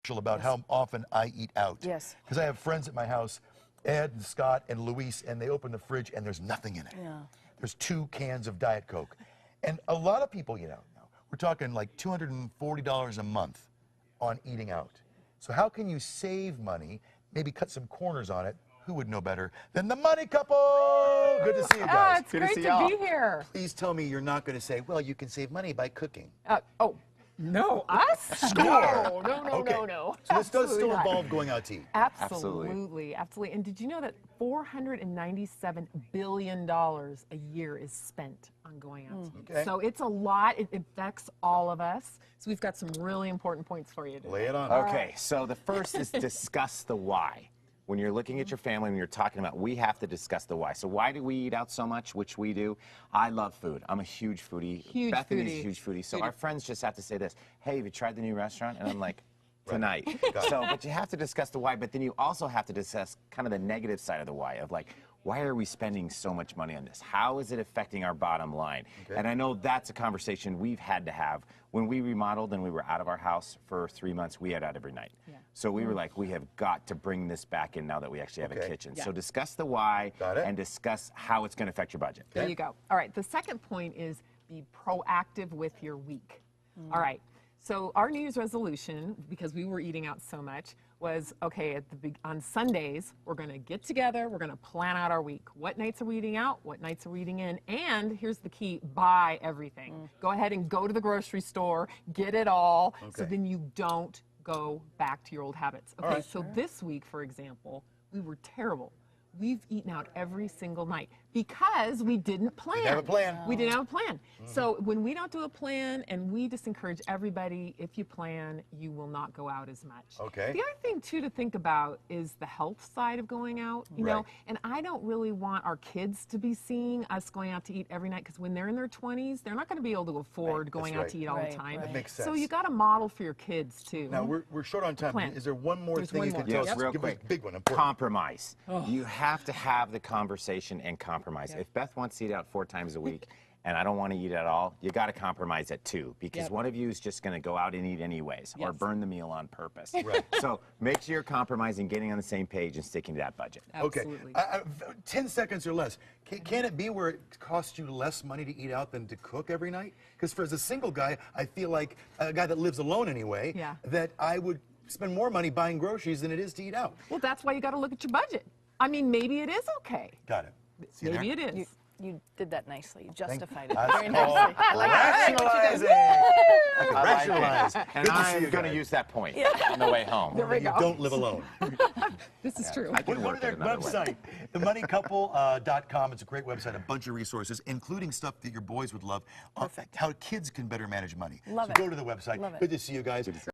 about how often I eat out. Yes. Because I have friends at my house, Ed and Scott and Luis, and they open the fridge and there's nothing in it. Yeah. There's 2 cans of Diet Coke. And a lot of people eat out now. We're talking like $240 a month on eating out. So how can you save money, maybe cut some corners on it? Who would know better than the Money Couple? Good to see you guys. It's great to be here. Please tell me you're not going to say, well, you can save money by cooking. Oh, no, us? Score! No. So this does still Absolutely not. involve going out to eat. Absolutely. And did you know that $497 billion a year is spent on going out to eat? Okay. So it's a lot. It affects all of us. So we've got some really important points for you today. Lay it on. Okay, so the first is discuss the why. When you're looking at your family and you're talking about, we have to discuss the why. So why do we eat out so much, which we do? I love food. I'm a huge foodie. Bethany's a huge foodie. So our friends just have to say this, hey, have you tried the new restaurant? And I'm like, tonight. But you have to discuss the why, but then you also have to discuss kind of the negative side of the why of like, why are we spending so much money on this? How is it affecting our bottom line? Okay. And I know that's a conversation we've had to have. When we remodeled and we were out of our house for 3 months, we ate out every night. Yeah. So we were like, we have got to bring this back in now that we actually have a kitchen. Yeah. So discuss the why and discuss how it's going to affect your budget. There you go. All right, the second point is be proactive with your week. All right. So our New Year's resolution, because we were eating out so much, was, okay, on Sundays, we're going to get together, we're going to plan out our week. What nights are we eating out? What nights are we eating in? And here's the key, buy everything. Go ahead and go to the grocery store, get it all, so then you don't go back to your old habits. Okay, so this week, for example, we were terrible. We've eaten out every single night because we didn't plan. Didn't have a plan. We didn't have a plan. So when we don't do a plan, and we just encourage everybody, if you plan, you will not go out as much. Okay. The other thing, too, to think about is the health side of going out, you know, and I don't really want our kids to be seeing us going out to eat every night, because when they're in their 20s, they're not going to be able to afford going out to eat all the time. That makes sense. So you got to model for your kids, too. Now, we're short on time. Is there one more thing you can tell us? Real Give quick. us a big one. Important. Compromise. You have to have the conversation and compromise. If Beth wants to eat out 4 times a week and I don't want to eat at all, you got to compromise at 2, because one of you is just going to go out and eat anyways or burn the meal on purpose. So make sure you're compromising, getting on the same page and sticking to that budget. Absolutely. Okay. 10 seconds or less. Can it be where it costs you less money to eat out than to cook every night? Because as a single guy, I feel like a guy that lives alone anyway, that I would spend more money buying groceries than it is to eat out. Well, that's why you got to look at your budget. I mean, maybe it is okay. Got it. Maybe it is. You did that nicely. You justified it That's very nicely. called rationalizing. I can rationalize. And I'm going to use that point on the way home. There we You go. don't live alone. This is true. Go to their website, themoneycouple.com. It's a great website, a bunch of resources, including stuff that your boys would love. How kids can better manage money. Love so it. go to the website. Love it. Good to see you guys.